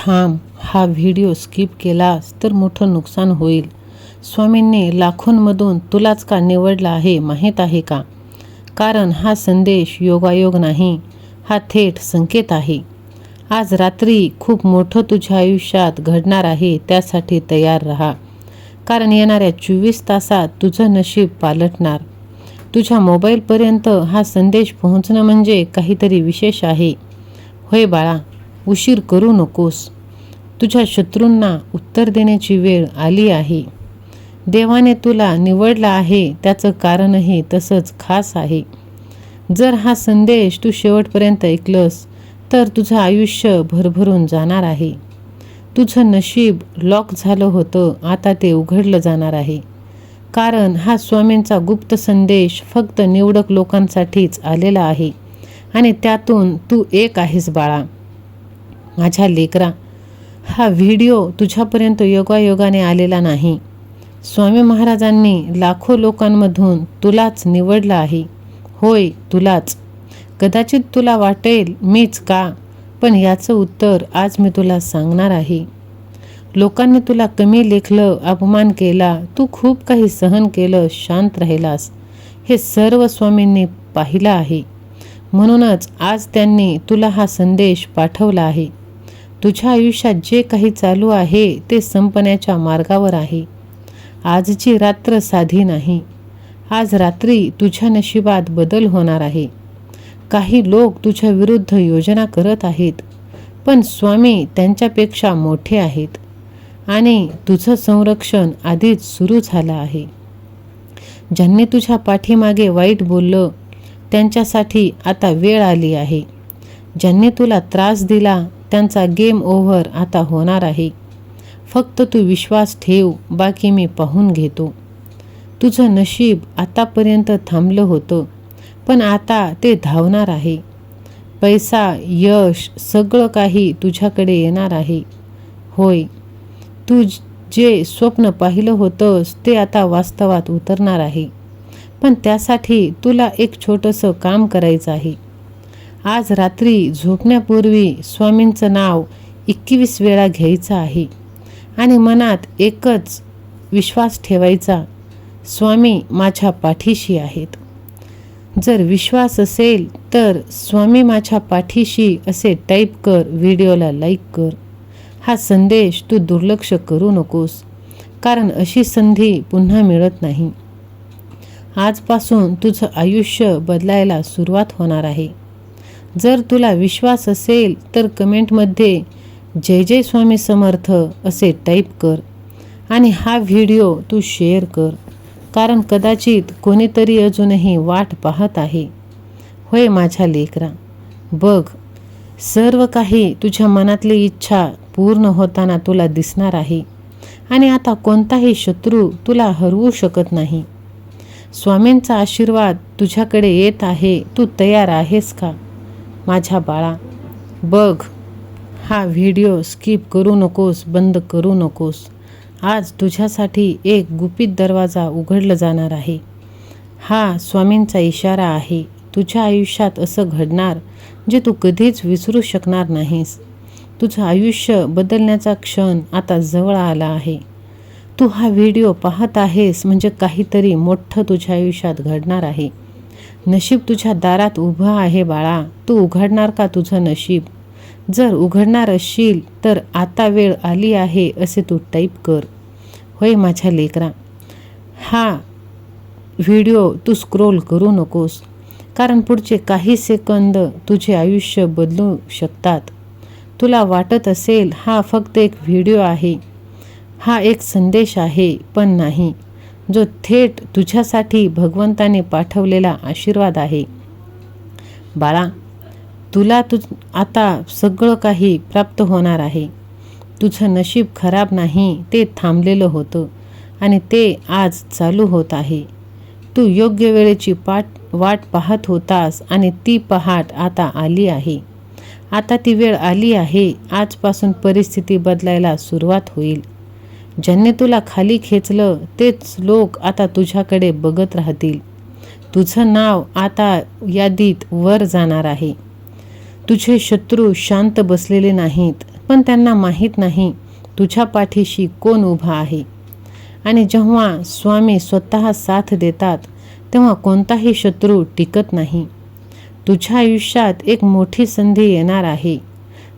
थांब, हा video skip केलास तर मोठं नुकसान होईल. स्वामींनी लाखोंमधून तुलाच का निवडला आहे माहीत आहे का? कारण हा संदेश योगायोग नाही, हा थेट संकेत आहे. आज रात्री खूप मोठं तुझ्या आयुष्यात घडणार आहे, त्यासाठी तयार राहा. कारण येणाऱ्या 24 तासात तुझं नशीब पालटणार. तुझ्या मोबाईलपर्यंत हा संदेश पोहोचणं म्हणजे काहीतरी विशेष आहे. होय बाळा, उशीर करू नकोस. तुझ्या शत्रूंना उत्तर देण्याची वेळ आली आहे. देवाने तुला निवडला आहे, त्याचं कारणही तसंच खास आहे. जर हा संदेश तू शेवटपर्यंत ऐकलंस तर तुझं आयुष्य भरभरून जाणार आहे. तुझं नशीब लॉक झालं होतं, आता ते उघडलं जाणार आहे. कारण हा स्वामींचा गुप्त संदेश फक्त निवडक लोकांसाठीच आलेला आहे आणि त्यातून तू एक आहेस बाळा. माझ्या लेकरा, हा व्हिडिओ तुझ्यापर्यंत योगायोगाने आलेला नाही. स्वामी महाराजांनी लाखो लोकांमधून तुलाच निवडलं आहे. होय, तुलाच. कदाचित तुला वाटेल मीच का, पण याचं उत्तर आज मी तुला सांगणार आहे. लोकांनी तुला कमी लेखलं, अपमान केला, तू खूप काही सहन केलं, शांत राहिलास, हे सर्व स्वामींनी पाहिलं आहे. म्हणूनच आज त्यांनी तुला हा संदेश पाठवला आहे. तुझ्या आयुष्यात जे काही चालू आहे ते संपण्याच्या मार्गावर आहे. आजची रात्र साधी नाही. आज रात्री तुझ्या नशिबात बदल होणार आहे. काही लोक तुझ्या विरुद्ध योजना करत आहेत, पण स्वामी त्यांच्यापेक्षा मोठे आहेत आणि तुझं संरक्षण आधीच सुरू झालं आहे. ज्यांनी तुझ्या पाठीमागे वाईट बोललं त्यांच्यासाठी आता वेळ आली आहे. ज्यांनी तुला त्रास दिला त्यांचा गेम ओव्हर आता होणार आहे. फक्त तू विश्वास ठेव, बाकी मी पाहून घेतो. तुझं नशीब आतापर्यंत थांबलं होतं, पण आता ते धावणार आहे. पैसा, यश, सगळं काही तुझ्याकडे येणार आहे. होय, तू जे स्वप्न पाहिलं होतंस ते आता वास्तवात उतरणार आहे. पण त्यासाठी तुला एक छोटंसं काम करायचं आहे. आज रात्री झोपण्यापूर्वी स्वामींचं नाव 21 वेळा घ्यायचं आहे आणि मनात एकच विश्वास ठेवायचा, स्वामी माझ्या पाठीशी आहेत. जर विश्वास असेल तर स्वामी माझ्या पाठीशी असे टाईप कर, व्हिडिओला लाईक कर. हा संदेश तू दुर्लक्ष करू नकोस, कारण अशी संधी पुन्हा मिळत नाही. आजपासून तुझं आयुष्य बदलायला सुरुवात होणार आहे. जर तुला विश्वास असेल तर कमेंटमध्ये जय जय स्वामी समर्थ असे टाईप कर आणि हा व्हिडिओ तू शेअर कर, कारण कदाचित कोणीतरी अजूनही वाट पाहत आहे. होय माझ्या लेकरा, बघ, सर्व काही तुझ्या मनातली इच्छा पूर्ण होताना तुला दिसणार आहे आणि आता कोणताही शत्रू तुला हरवू शकत नाही. स्वामींचा आशीर्वाद तुझ्याकडे येत आहे. तू तयार आहेस का माझ्या बाळा? बघ, हा व्हिडिओ स्किप करू नकोस, बंद करू नकोस. आज तुझ्यासाठी एक गुपित दरवाजा उघडला जाणार आहे. हा स्वामींचा इशारा आहे. तुझ्या आयुष्यात असं घडणार जे तू कधीच विसरू शकणार नाहीस. तुझं आयुष्य बदलण्याचा क्षण आता जवळ आला आहे. तू हा व्हिडिओ पाहत आहेस म्हणजे काहीतरी मोठं तुझ्या आयुष्यात घडणार आहे. नशीब तुझ्या दारात उभं आहे बाळा. तू उघडणार का तुझं नशीब? जर उघडणार असशील तर आता वेळ आली आहे असे तू टाईप कर. होय माझ्या लेकरा, हा व्हिडिओ तू स्क्रोल करू नकोस, कारण पुढचे काही सेकंद तुझे आयुष्य बदलू शकतात. तुला वाटत असेल हा फक्त एक व्हिडिओ आहे, हा एक संदेश आहे, पण नाही, जो थेट तुझ्यासाठी भगवंताने पाठवलेला आशीर्वाद आहे. बाळा, तुला आता सगळं काही प्राप्त होणार आहे. तुझं नशीब खराब नाही, ते थांबलेलं होतं आणि ते आज चालू होत आहे. तू योग्य वेळेची वाट पाहत होतास आणि ती पहाट आता आली आहे. आता ती वेळ आली आहे. आजपासून परिस्थिती बदलायला सुरुवात होईल. ज्यांनी तुला खाली खेचलं तेच लोक आता तुझ्याकडे बघत राहतील. तुझं नाव आता यादीत वर जाणार आहे. तुझे शत्रू शांत बसलेले नाहीत, पण त्यांना माहीत नाही तुझ्या पाठीशी कोण उभा आहे. आणि जेव्हा स्वामी स्वतः साथ देतात तेव्हा कोणताही शत्रू टिकत नाही. तुझ्या आयुष्यात एक मोठी संधी येणार आहे.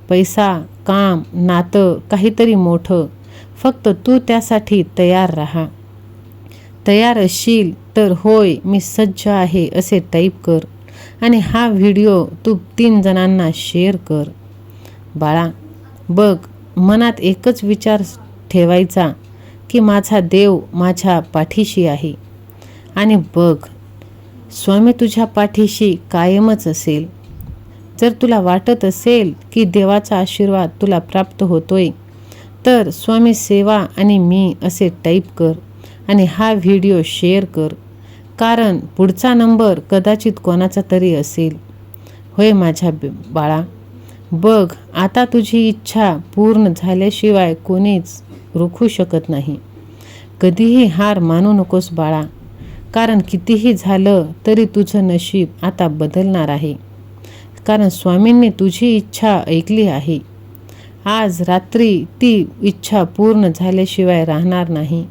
पैसा, काम, नातं, काहीतरी मोठं. फक्त तू त्यासाठी तयार राहा. तयार असशील तर होय मी सज्ज आहे असे टाईप कर आणि हा व्हिडिओ तू 3 जणांना शेअर कर. बाळा, बघ, मनात एकच विचार ठेवायचा की माझा देव माझ्या पाठीशी आहे. आणि बघ, स्वामी तुझ्या पाठीशी कायमच असेल. जर तुला वाटत असेल की देवाचा आशीर्वाद तुला प्राप्त होतोय तर स्वामी सेवा आणि मी असे टाईप कर आणि हा व्हिडिओ शेअर कर. कारण पुढचा नंबर कदाचित कोणाचा तरी असेल. होय माझ्या बाळा, बघ, आता तुझी इच्छा पूर्ण झाल्याशिवाय कोणीच रोखू शकत नाही. कधीही हार मानू नकोस बाळा, कारण कितीही झालं तरी तुझं नशीब आता बदलणार आहे. कारण स्वामींनी तुझी इच्छा ऐकली आहे. आज रात्री ती इच्छा पूर्ण झाल्याशिवाय राहणार नाही.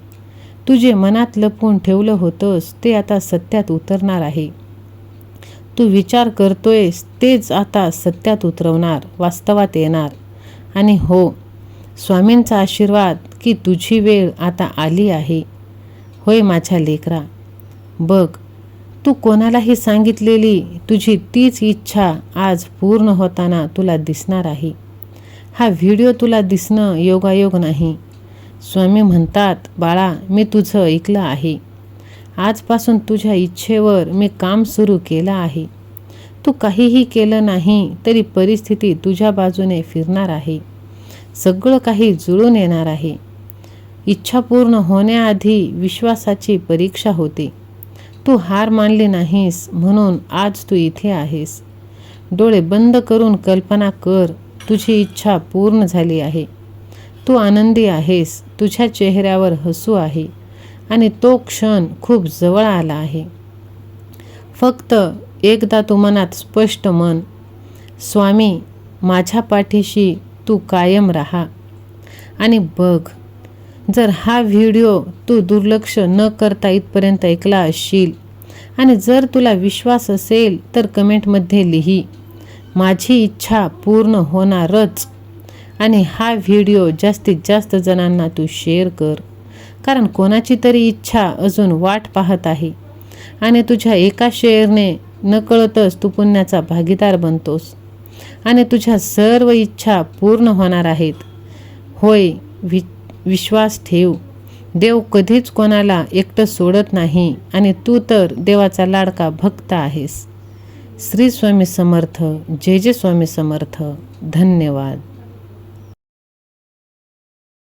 तू जे मनात लपवून ठेवलं होतंस ते आता सत्यात उतरणार आहे. तू विचार करतोयस तेच आता सत्यात उतरवणार, वास्तवात येणार. आणि हो, स्वामींचा आशीर्वाद की तुझी वेळ आता आली आहे. होय माझ्या लेकरा, बघ, तू कोणालाही सांगितलेली तुझी तीच इच्छा आज पूर्ण होताना तुला दिसणार आहे. हा व्हिडिओ तुला दिसणं योगायोग नाही. स्वामी म्हणतात, बाळा, मी तुझं ऐकलं आहे. आजपासून तुझ्या इच्छेवर मी काम सुरू केलं आहे. तू काहीही केलं नाही तरी परिस्थिती तुझ्या बाजूने फिरणार आहे. सगळं काही जुळून येणार आहे. इच्छा पूर्ण होण्याआधी विश्वासाची परीक्षा होते. तू हार मानली नाहीस म्हणून आज तू इथे आहेस. डोळे बंद करून कल्पना कर, तुझी इच्छा पूर्ण झाली आहे. तू आनंदी आहेस. तुझ्या चेहऱ्यावर हसू आहे आणि तो क्षण खूप जवळ आला आहे. फक्त एकदा तू मनात स्पष्ट म्हण, स्वामी माझ्या पाठीशी तू कायम राहा. आणि बघ, जर हा व्हिडिओ तू दुर्लक्ष न करता इथपर्यंत ऐकला असशील आणि जर तुला विश्वास असेल तर कमेंटमध्ये लिही, माझी इच्छा पूर्ण होणारच. आणि हा व्हिडिओ जास्तीत जास्त जणांना तू शेअर कर. कारण कोणाची तरी इच्छा अजून वाट पाहत आहे आणि तुझ्या एका शेअरने नकळतच तू पुण्याचा भागीदार बनतोस आणि तुझ्या सर्व इच्छा पूर्ण होणार आहेत. होय, विश्वास ठेव. देव कधीच कोणाला एकटं सोडत नाही आणि तू तर देवाचा लाडका भक्त आहेस. श्री स्वामी समर्थ. जय जय स्वामी समर्थ. धन्यवाद.